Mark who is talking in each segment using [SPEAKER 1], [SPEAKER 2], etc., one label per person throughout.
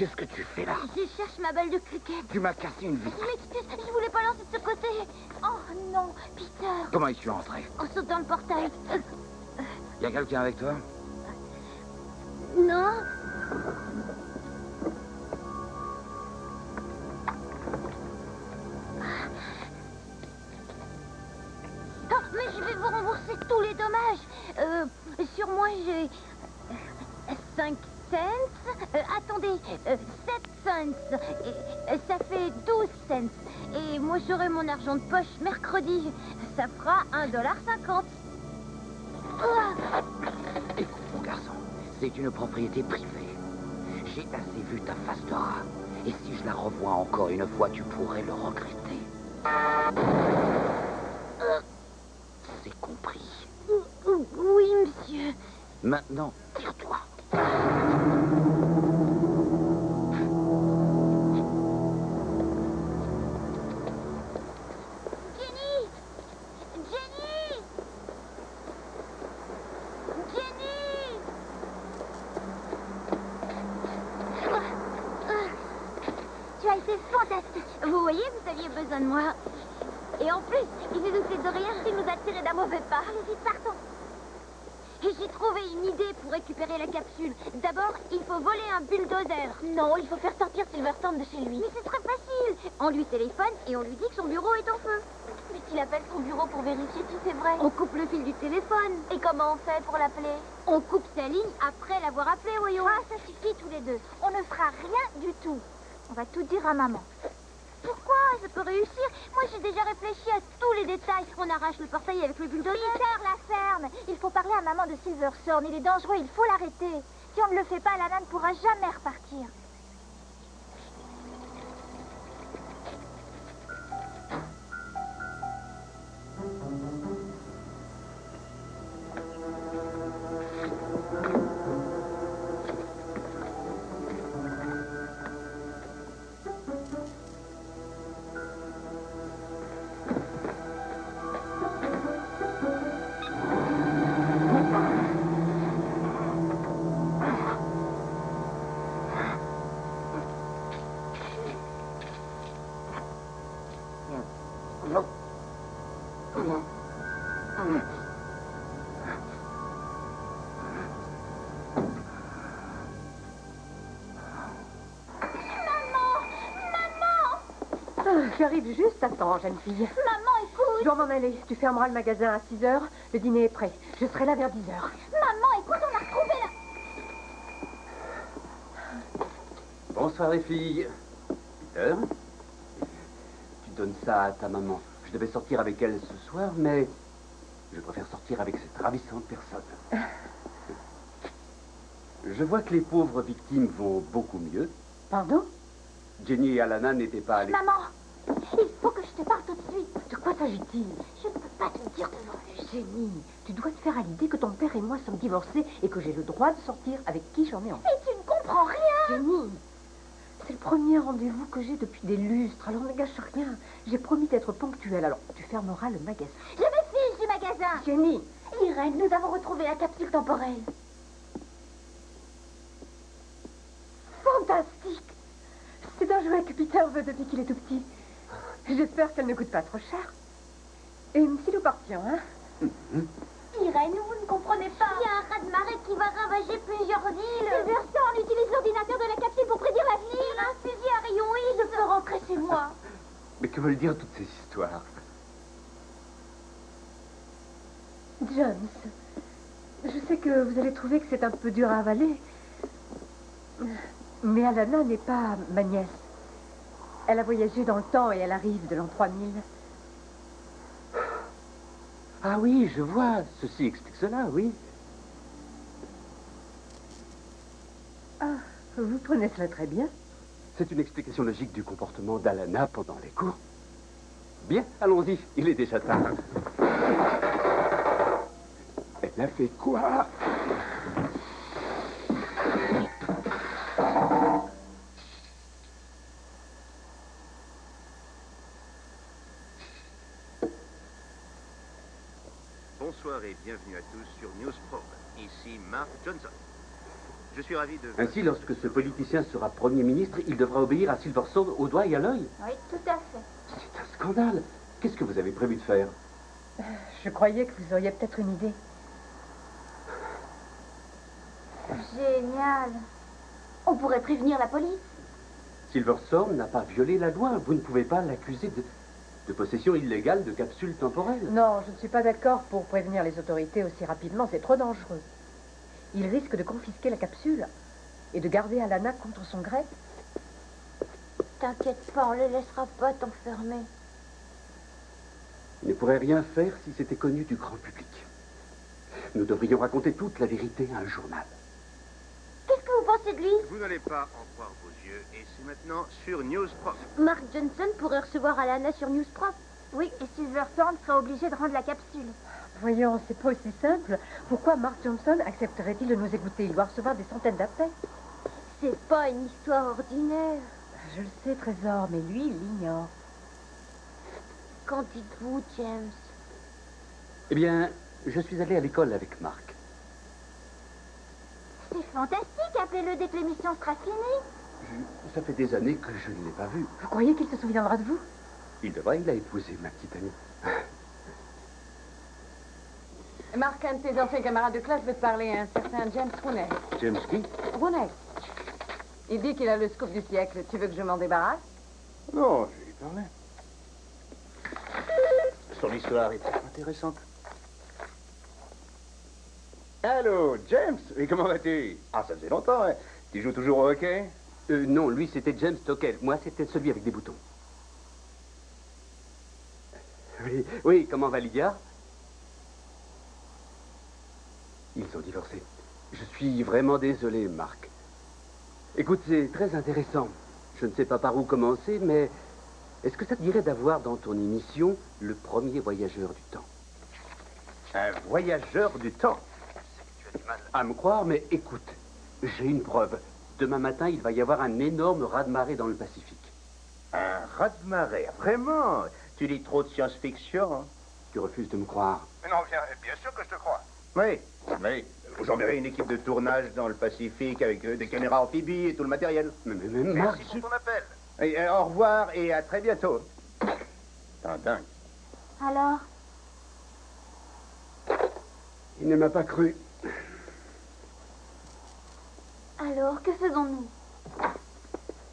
[SPEAKER 1] Qu'est-ce que tu fais là?
[SPEAKER 2] Je cherche ma balle de cricket.
[SPEAKER 1] Tu m'as cassé une vitre.
[SPEAKER 2] Je m'excuse, je voulais pas lancer de ce côté. Oh non, Peter.
[SPEAKER 1] Comment y suis entré?
[SPEAKER 2] En sautant le portail.
[SPEAKER 1] Y a quelqu'un avec toi?
[SPEAKER 2] Non. Oh, mais je vais vous rembourser tous les dommages. Sur moi, j'ai 5 cents. Attendez, 7 cents. Et, ça fait 12 cents. Et moi, j'aurai mon argent de poche mercredi. Ça fera $1,50.
[SPEAKER 1] Écoute, mon garçon, c'est une propriété privée. J'ai assez vu ta face de rat. Et si je la revois encore une fois, tu pourrais le regretter. C'est compris.
[SPEAKER 2] Oui, monsieur.
[SPEAKER 1] Maintenant, tire-toi.
[SPEAKER 2] Jenny! Jenny! Jenny! Tu as été fantastique. Vous voyez, vous aviez besoin de moi. Et en plus, il ne nous fait de rien s'il nous a tiré d'un mauvais pas. Allez-y, partons. Et j'ai trouvé une idée pour récupérer la capsule. D'abord, il faut voler un bulldozer. Non, il faut faire sortir Silverstone de chez lui. Mais c'est très facile. On lui téléphone et on lui dit que son bureau est en feu. Mais s'il appelle son bureau pour vérifier si c'est vrai. On coupe le fil du téléphone. Et comment on fait pour l'appeler? On coupe sa ligne après l'avoir appelé, voyons. Ah, ça suffit tous les deux. On ne fera rien du tout. On va tout dire à maman. Pourquoi? Ça peut réussir. Moi, j'ai déjà réfléchi à tous les détails. On arrache le portail avec le bulldozer. Peter, la ferme. Il faut parler à maman de Silverstone. Il est dangereux, il faut l'arrêter. Si on ne le fait pas, Lana ne pourra jamais repartir.
[SPEAKER 3] J'arrive juste à temps, jeune fille.
[SPEAKER 2] Maman, écoute.
[SPEAKER 3] Je dois m'en aller. Tu fermeras le magasin à 6 heures. Le dîner est prêt. Je serai là vers 10 heures.
[SPEAKER 2] Maman, écoute, on a retrouvé la...
[SPEAKER 4] Bonsoir les filles. Peter, tu donnes ça à ta maman. Je devais sortir avec elle ce soir, mais je préfère sortir avec cette ravissante personne. Je vois que les pauvres victimes vont beaucoup mieux.
[SPEAKER 3] Pardon?
[SPEAKER 4] Jenny et Alana n'étaient pas allées...
[SPEAKER 2] Maman, il faut que je te parle tout de suite.
[SPEAKER 3] De quoi s'agit-il?
[SPEAKER 2] Je ne peux pas te dire devant lui.
[SPEAKER 3] Jenny, tu dois te faire à l'idée que ton père et moi sommes divorcés et que j'ai le droit de sortir avec qui j'en ai envie.
[SPEAKER 2] Mais tu ne comprends rien.
[SPEAKER 3] Jenny, c'est le premier rendez-vous que j'ai depuis des lustres, alors ne gâche rien. J'ai promis d'être ponctuelle, alors tu fermeras le magasin.
[SPEAKER 2] Je me fiche du magasin.
[SPEAKER 3] Jenny!
[SPEAKER 2] Irène, nous avons retrouvé la capsule temporelle.
[SPEAKER 3] Fantastique! C'est un jouet que Peter veut depuis qu'il est tout petit. J'espère qu'elle ne coûte pas trop cher. Et si nous partions, hein?
[SPEAKER 2] Irène, vous ne comprenez pas. Il y a un raz-de-marée qui va ravager plusieurs îles. Silverstone utilise l'ordinateur de la capsule pour prédire l'avenir. Il a un fusil à rayon X. Je peux rentrer chez moi.
[SPEAKER 4] Mais que veulent dire toutes ces histoires?
[SPEAKER 3] Jones, je sais que vous allez trouver que c'est un peu dur à avaler. Mais Alana n'est pas ma nièce. Elle a voyagé dans le temps et elle arrive de l'an 3000.
[SPEAKER 4] Ah oui, je vois. Ceci explique cela, oui.
[SPEAKER 3] Ah, vous prenez cela très bien.
[SPEAKER 4] C'est une explication logique du comportement d'Alana pendant les cours. Bien, allons-y. Il est déjà tard. Elle a fait quoi?
[SPEAKER 5] Bonsoir et bienvenue à tous sur Newsprobe. Ici Mark Johnson. Je suis ravi de...
[SPEAKER 4] Ainsi, lorsque ce politicien sera Premier ministre, il devra obéir à Silverstone au doigt et à l'œil.
[SPEAKER 2] Oui, tout à fait.
[SPEAKER 4] C'est un scandale. Qu'est-ce que vous avez prévu de faire?
[SPEAKER 3] Je croyais que vous auriez peut-être une idée.
[SPEAKER 2] Génial. On pourrait prévenir la police.
[SPEAKER 4] Silverstone n'a pas violé la loi. Vous ne pouvez pas l'accuser de possession illégale de capsules temporelles.
[SPEAKER 3] Non, je ne suis pas d'accord pour prévenir les autorités aussi rapidement. C'est trop dangereux. Ils risquent de confisquer la capsule et de garder Alana contre son gré.
[SPEAKER 2] T'inquiète pas, on les laissera pas t'enfermer.
[SPEAKER 4] Il ne pourrait rien faire si c'était connu du grand public. Nous devrions raconter toute la vérité à un journal.
[SPEAKER 2] Qu'est-ce que vous pensez de lui?
[SPEAKER 5] Vous n'allez pas en croire vos yeux, et c'est maintenant sur News Prof.
[SPEAKER 2] Mark Johnson pourrait recevoir Alana sur News Prop. Oui, et Silverstone sera obligé de rendre la capsule.
[SPEAKER 3] Voyons, c'est pas aussi simple. Pourquoi Mark Johnson accepterait-il de nous écouter? Il doit recevoir des centaines d'appels.
[SPEAKER 2] C'est pas une histoire ordinaire.
[SPEAKER 3] Je le sais, Trésor, mais lui, il l'ignore.
[SPEAKER 2] Qu'en dites-vous, James?
[SPEAKER 4] Eh bien, je suis allé à l'école avec Marc.
[SPEAKER 2] C'est fantastique, appelez-le dès que l'émission sera finie.
[SPEAKER 4] Ça fait des années que je ne l'ai pas vu.
[SPEAKER 3] Vous croyez qu'il se souviendra de vous?
[SPEAKER 4] Il a épousé ma petite amie.
[SPEAKER 6] Marc, un de tes anciens camarades de classe veut te parler, un certain James Rooney.
[SPEAKER 4] James qui?
[SPEAKER 6] Rooney. Il dit qu'il a le scoop du siècle. Tu veux que je m'en débarrasse?
[SPEAKER 5] Non, je vais lui parler. Son histoire est très intéressante. Allô, James. Et comment vas-tu? Ah, ça faisait longtemps, hein. Tu joues toujours au hockey?
[SPEAKER 4] Non, lui, c'était James Tocquel. Moi, c'était celui avec des boutons. Oui, comment va Lydia? Ils sont divorcés. Je suis vraiment désolé, Marc. Écoute, c'est très intéressant. Je ne sais pas par où commencer, mais est-ce que ça te dirait d'avoir dans ton émission le premier voyageur du temps?
[SPEAKER 5] Un voyageur du temps? C'est que tu as du mal
[SPEAKER 4] à me croire, mais écoute, j'ai une preuve. Demain matin, il va y avoir un énorme raz-de-marée dans le Pacifique.
[SPEAKER 5] Un raz-de-marée, vraiment? Tu lis trop de science-fiction, hein?
[SPEAKER 4] Tu refuses de me croire.
[SPEAKER 5] Non, bien sûr que je te crois. Oui, mais j'enverrai une équipe de tournage dans le Pacifique avec des caméras amphibies et tout le matériel.
[SPEAKER 4] Mais Marc...
[SPEAKER 5] Merci pour ton appel. Et, au revoir et à très bientôt. T'es dingue.
[SPEAKER 2] Alors?
[SPEAKER 4] Il ne m'a pas cru.
[SPEAKER 2] Alors, que faisons-nous?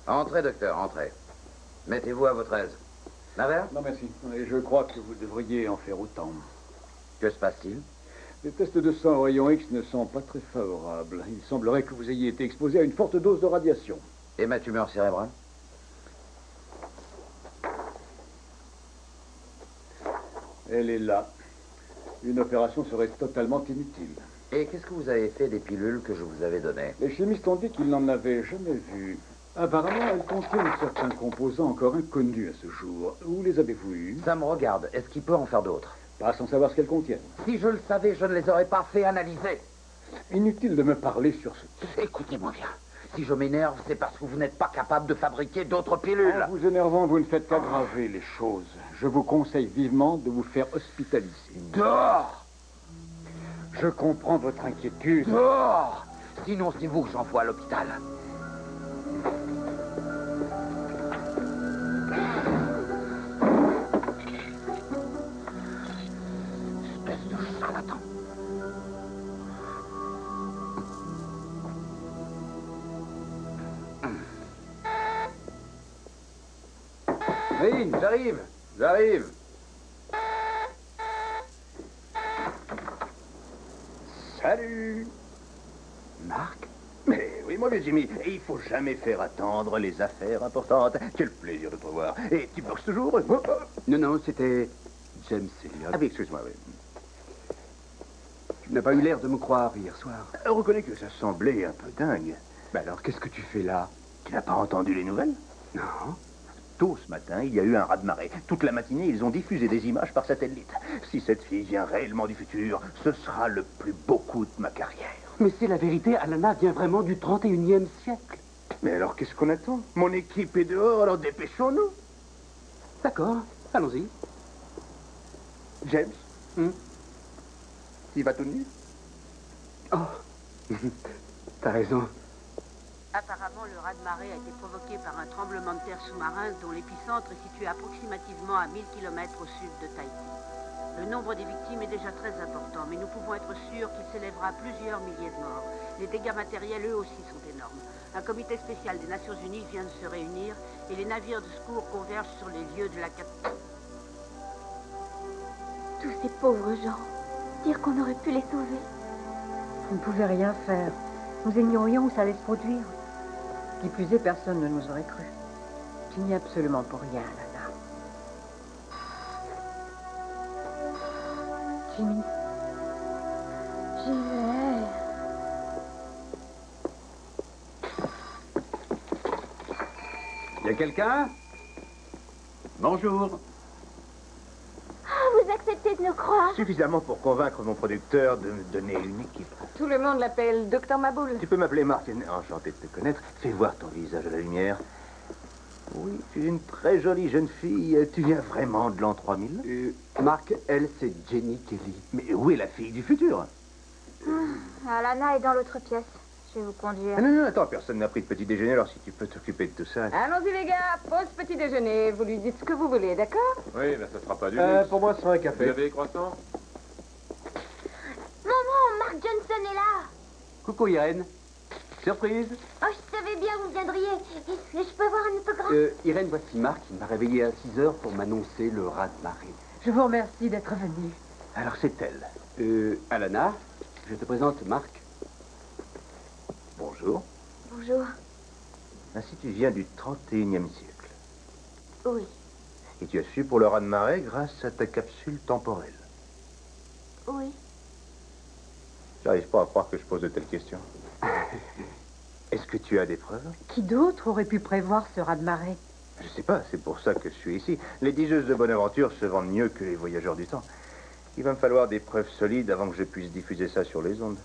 [SPEAKER 1] Entrez, docteur, entrez. Mettez-vous à votre aise. Naver?
[SPEAKER 7] Non, merci. Et je crois que vous devriez en faire autant.
[SPEAKER 1] Que se passe-t-il?
[SPEAKER 7] Les tests de sang au rayon X ne sont pas très favorables. Il semblerait que vous ayez été exposé à une forte dose de radiation.
[SPEAKER 1] Et ma tumeur cérébrale?
[SPEAKER 7] Elle est là. Une opération serait totalement inutile.
[SPEAKER 1] Et qu'est-ce que vous avez fait des pilules que je vous avais données?
[SPEAKER 7] Les chimistes ont dit qu'ils n'en avaient jamais vu. Apparemment, elles contiennent certains composants encore inconnus à ce jour. Où les avez-vous eus?
[SPEAKER 1] Ça me regarde. Est-ce qu'il peut en faire d'autres?
[SPEAKER 7] Pas sans savoir ce qu'elles contiennent.
[SPEAKER 1] Si je le savais, je ne les aurais pas fait analyser.
[SPEAKER 7] Inutile de me parler sur ce...
[SPEAKER 1] Écoutez-moi bien. Si je m'énerve, c'est parce que vous n'êtes pas capable de fabriquer d'autres pilules.
[SPEAKER 7] En vous énervant, vous ne faites qu'aggraver les choses. Je vous conseille vivement de vous faire hospitaliser.
[SPEAKER 1] Dehors!
[SPEAKER 7] Je comprends votre inquiétude.
[SPEAKER 1] Dehors! Sinon, c'est vous que j'envoie à l'hôpital. Espèce de charlatan.
[SPEAKER 4] Oui, j'arrive.
[SPEAKER 5] Salut.
[SPEAKER 4] Marc?
[SPEAKER 5] Mais oui, mon vieux Jimmy, il faut jamais faire attendre les affaires importantes. Quel plaisir de te revoir. Et tu boxes toujours?
[SPEAKER 4] Non, c'était James Elliot.
[SPEAKER 5] Ah oui, excuse-moi, oui.
[SPEAKER 4] Tu n'as pas eu l'air de me croire hier soir.
[SPEAKER 5] Reconnais que ça semblait un peu dingue.
[SPEAKER 4] Mais alors, qu'est-ce que tu fais là?
[SPEAKER 5] Tu n'as pas entendu les nouvelles?
[SPEAKER 4] Non.
[SPEAKER 5] Tôt ce matin, il y a eu un raz-de-marée. Toute la matinée, ils ont diffusé des images par satellite. Si cette fille vient réellement du futur, ce sera le plus beau coup de ma carrière.
[SPEAKER 4] Mais c'est la vérité, Alana vient vraiment du 31e siècle.
[SPEAKER 5] Mais alors, qu'est-ce qu'on attend? Mon équipe est dehors, alors dépêchons-nous.
[SPEAKER 4] D'accord, allons-y.
[SPEAKER 5] James, tu vas tout nu?
[SPEAKER 4] Oh, t'as raison.
[SPEAKER 8] Apparemment, le raz-de-marée a été provoqué par un tremblement de terre sous-marin dont l'épicentre est situé approximativement à 1000 km au sud de Tahiti. Le nombre des victimes est déjà très important, mais nous pouvons être sûrs qu'il s'élèvera à plusieurs milliers de morts. Les dégâts matériels, eux aussi, sont énormes. Un comité spécial des Nations Unies vient de se réunir et les navires de secours convergent sur les lieux de la catastrophe.
[SPEAKER 2] Tous ces pauvres gens. Dire qu'on aurait pu les sauver.
[SPEAKER 3] On ne pouvait rien faire. Nous ignorions où ça allait se produire. Qui plus est, personne ne nous aurait cru. Tu n'y es absolument pour rien, Alana. Jimmy.
[SPEAKER 2] J'y vais.
[SPEAKER 4] Y a quelqu'un? Bonjour.
[SPEAKER 2] Vous acceptez de nous croire?
[SPEAKER 5] Suffisamment pour convaincre mon producteur de me donner une équipe.
[SPEAKER 6] Tout le monde l'appelle Docteur Maboul.
[SPEAKER 5] Tu peux m'appeler Marc. Enchanté de te connaître. Fais voir ton visage à la lumière. Oui, tu es une très jolie jeune fille. Tu viens vraiment de l'an 3000?
[SPEAKER 4] Marc, elle, c'est Jenny Kelly.
[SPEAKER 5] Mais où est la fille du futur?
[SPEAKER 2] Alana est dans l'autre pièce. Je vais vous conduire.
[SPEAKER 5] Ah, non, attends, personne n'a pris de petit déjeuner, alors si tu peux t'occuper de tout ça.
[SPEAKER 6] Allons-y, les gars. Pause petit déjeuner. Vous lui dites ce que vous voulez, d'accord?
[SPEAKER 9] Oui, mais ça sera pas du luxe.
[SPEAKER 7] Pour moi, ce sera un
[SPEAKER 9] Vous
[SPEAKER 7] café.
[SPEAKER 9] avez des croissants?
[SPEAKER 2] Maman, Mark Johnson est là.
[SPEAKER 4] Coucou Irène. Surprise.
[SPEAKER 2] Oh, je savais bien que vous viendriez. Est-ce que je peux avoir un autographe?
[SPEAKER 4] Irène, voici Marc. Il m'a réveillé à 6 heures pour m'annoncer le raz-de-marée.
[SPEAKER 3] Je vous remercie d'être venu.
[SPEAKER 5] Alors c'est elle.
[SPEAKER 4] Alana, je te présente Marc.
[SPEAKER 5] Bonjour.
[SPEAKER 2] Bonjour.
[SPEAKER 5] Ainsi tu viens du 31e siècle.
[SPEAKER 2] Oui.
[SPEAKER 5] Et tu as su pour le raz-de-marée grâce à ta capsule temporelle.
[SPEAKER 2] Oui.
[SPEAKER 5] J'arrive pas à croire que je pose de telles questions. Est-ce que tu as des preuves?
[SPEAKER 3] Qui d'autre aurait pu prévoir ce raz-de-marée?
[SPEAKER 5] Je sais pas, c'est pour ça que je suis ici. Les diseuses de bonne aventure se vendent mieux que les voyageurs du temps. Il va me falloir des preuves solides avant que je puisse diffuser ça sur les ondes.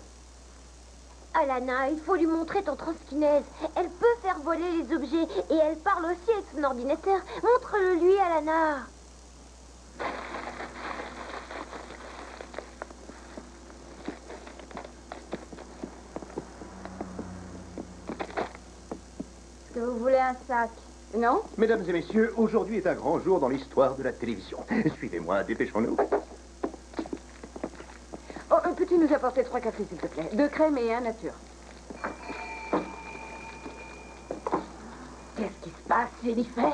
[SPEAKER 2] Alana, il faut lui montrer ton transkinèse. Elle peut faire voler les objets et elle parle aussi avec son ordinateur. Montre-le lui, Alana. Est-ce que vous voulez un sac?
[SPEAKER 6] Non?
[SPEAKER 5] Mesdames et messieurs, aujourd'hui est un grand jour dans l'histoire de la télévision. Suivez-moi, dépêchons-nous.
[SPEAKER 6] Oh, peux-tu nous apporter 3 cafés, s'il te plaît? 2 crèmes et un nature.
[SPEAKER 1] Qu'est-ce qui se passe, Jennifer?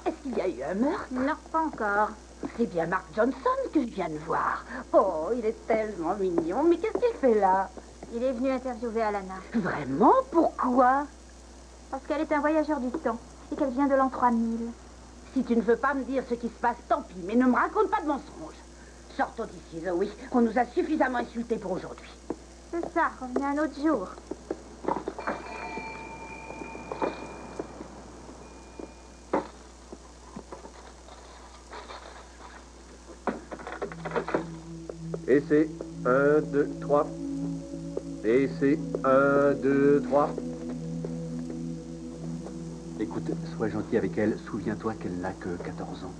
[SPEAKER 1] Est-ce qu'il y a eu un meurtre?
[SPEAKER 2] Non, pas encore.
[SPEAKER 1] C'est bien Mark Johnson que je viens de voir. Oh, il est tellement mignon. Mais qu'est-ce qu'il fait là?
[SPEAKER 2] Il est venu interviewer Alana.
[SPEAKER 1] Vraiment? Pourquoi?
[SPEAKER 2] Parce qu'elle est un voyageur du temps et qu'elle vient de l'an 3000.
[SPEAKER 1] Si tu ne veux pas me dire ce qui se passe, tant pis. Mais ne me raconte pas de mensonges. Sortons d'ici, Zoé. On nous a suffisamment insultés pour aujourd'hui.
[SPEAKER 2] C'est ça, revenez un autre jour.
[SPEAKER 7] Et c'est 1, 2, 3. Et c'est 1, 2, 3.
[SPEAKER 4] Écoute, sois gentil avec elle. Souviens-toi qu'elle n'a que 14 ans.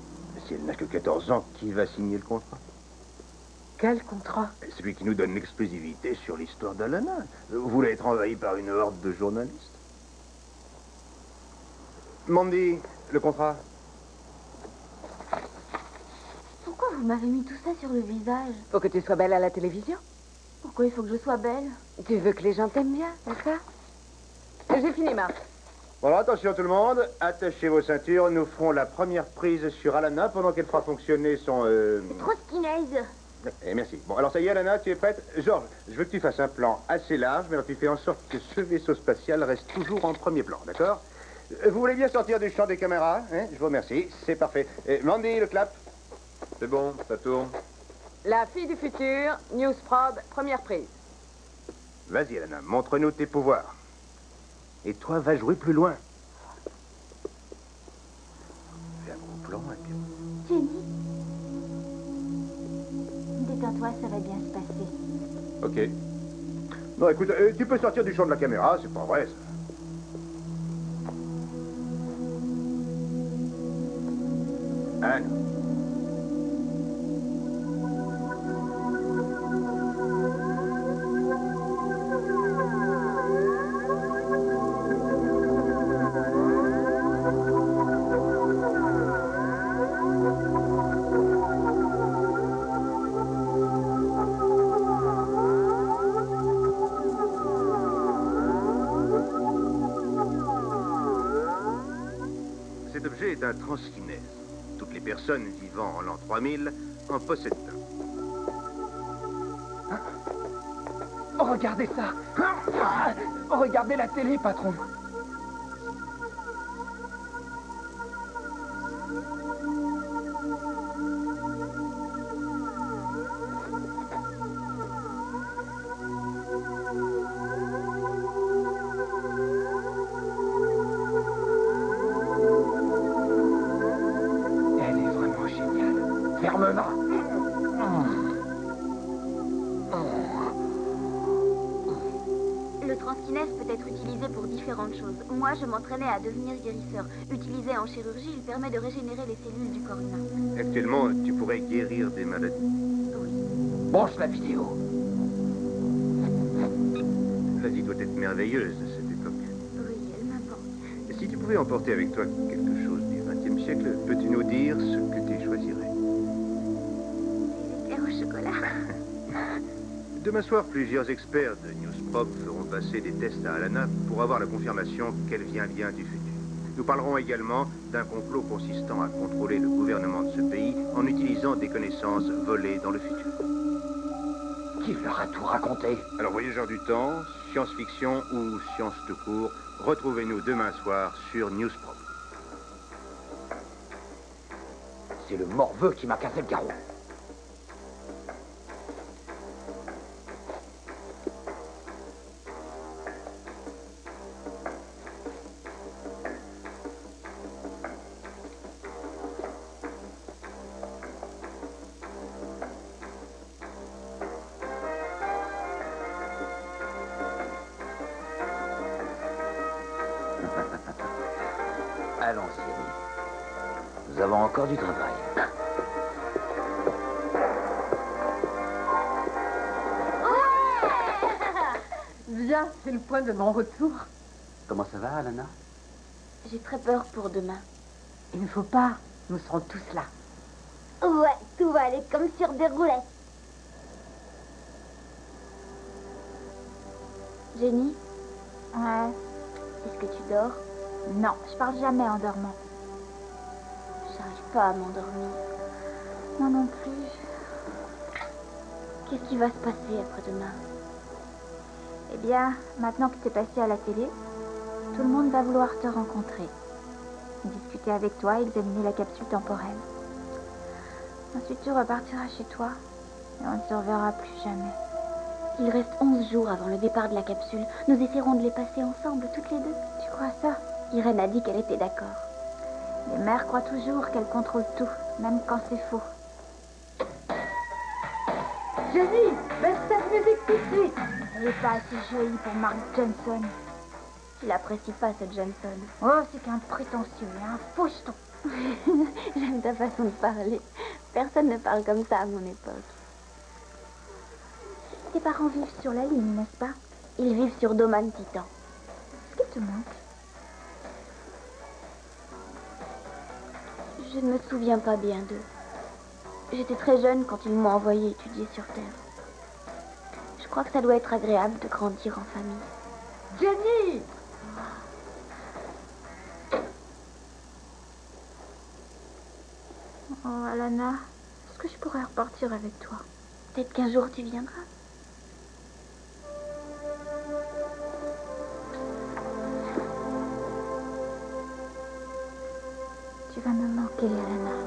[SPEAKER 5] Si elle n'a que 14 ans, qui va signer le contrat?
[SPEAKER 3] Quel contrat?
[SPEAKER 5] Celui qui nous donne l'exclusivité sur l'histoire d'Alana. Vous voulez être envahi par une horde de journalistes? Mandy, le contrat.
[SPEAKER 2] Pourquoi vous m'avez mis tout ça sur le visage?
[SPEAKER 6] Pour que tu sois belle à la télévision.
[SPEAKER 2] Pourquoi il faut que je sois belle?
[SPEAKER 6] Tu veux que les gens t'aiment bien, d'accord? J'ai fini, Marc.
[SPEAKER 5] Bon, attention tout le monde, attachez vos ceintures, nous ferons la première prise sur Alana pendant qu'elle fera fonctionner son...
[SPEAKER 2] Transkinèse.
[SPEAKER 5] Merci. Bon, alors ça y est, Alana, tu es prête? Georges, je veux que tu fasses un plan assez large, mais alors tu fais en sorte que ce vaisseau spatial reste toujours en premier plan, d'accord? Vous voulez bien sortir du champ des caméras, hein? Je vous remercie, c'est parfait. Mandy, le clap.
[SPEAKER 9] C'est bon, ça tourne.
[SPEAKER 6] La fille du futur, News Probe, première prise.
[SPEAKER 5] Vas-y, Alana, montre-nous tes pouvoirs. Et toi, va jouer plus loin. Fais un gros plan, et puis...
[SPEAKER 2] Jenny. Détends-toi, ça va bien se passer.
[SPEAKER 9] Ok.
[SPEAKER 5] Non, écoute, tu peux sortir du champ de la caméra, c'est pas vrai, ça. Anne. est un transkinèse. Toutes les personnes vivant en l'an 3000 en possèdent un.
[SPEAKER 1] Oh, regardez ça. Oh, regardez la télé, patron. Elle est vraiment géniale. Ferme-la.
[SPEAKER 2] Le transkinèse peut être utilisé pour différentes choses. Moi, je m'entraînais à devenir guérisseur. Utilisé en chirurgie, il permet de régénérer les cellules du corps humain.
[SPEAKER 5] Actuellement, tu pourrais guérir des maladies.
[SPEAKER 1] Branche la vidéo.
[SPEAKER 5] La vie doit être merveilleuse à cette époque.
[SPEAKER 2] Oui, elle m'importe.
[SPEAKER 5] Et si tu pouvais emporter avec toi quelque chose du XXe siècle, peux-tu nous dire ce que tu choisirais?
[SPEAKER 2] Des éclairs au chocolat.
[SPEAKER 5] Demain soir, plusieurs experts de Newsprop feront passer des tests à Alana pour avoir la confirmation qu'elle vient bien du futur. Nous parlerons également d'un complot consistant à contrôler le gouvernement de ce pays en utilisant des connaissances volées dans le futur.
[SPEAKER 1] Qui leur a tout raconté?
[SPEAKER 5] Alors, voyageurs du temps, science-fiction ou science tout court, retrouvez-nous demain soir sur Newsprop.
[SPEAKER 1] C'est le morveux qui m'a cassé le carreau. Allons-y, Annie. Nous avons encore du travail.
[SPEAKER 3] Bien, c'est le point de non-retour.
[SPEAKER 4] Comment ça va, Alana?
[SPEAKER 2] J'ai très peur pour demain.
[SPEAKER 3] Il ne faut pas. Nous serons tous là.
[SPEAKER 2] Ouais, tout va aller comme sur des roulettes. Jenny? Ouais. Est-ce que tu dors? Non, je parle jamais en dormant. J'arrive pas à m'endormir. Moi non plus. Qu'est-ce qui va se passer après-demain? Eh bien, maintenant que t'es passé à la télé, tout le monde va vouloir te rencontrer. Discuter avec toi, examiner la capsule temporelle. Ensuite, tu repartiras chez toi et on ne se reverra plus jamais. Il reste 11 jours avant le départ de la capsule. Nous essaierons de les passer ensemble, toutes les deux. Tu crois ça? Irène a dit qu'elle était d'accord. Les mères croient toujours qu'elles contrôlent tout, même quand c'est faux.
[SPEAKER 3] Jenny, baisse cette musique tout de suite.
[SPEAKER 2] Elle n'est pas assez jolie pour Mark Johnson. Tu l'apprécies pas, cette Johnson. Oh, c'est qu'un prétentieux et un faux jeton. J'aime ta façon de parler. Personne ne parle comme ça à mon époque. Tes parents vivent sur la Lune, n'est-ce pas? Ils vivent sur Doman Titan. Qu'est-ce qui te manque? Je ne me souviens pas bien d'eux. J'étais très jeune quand ils m'ont envoyé étudier sur Terre. Je crois que ça doit être agréable de grandir en famille.
[SPEAKER 3] Jenny!
[SPEAKER 2] Oh, Alana, est-ce que je pourrais repartir avec toi? Peut-être qu'un jour tu viendras. Tu vas me manquer, Alana.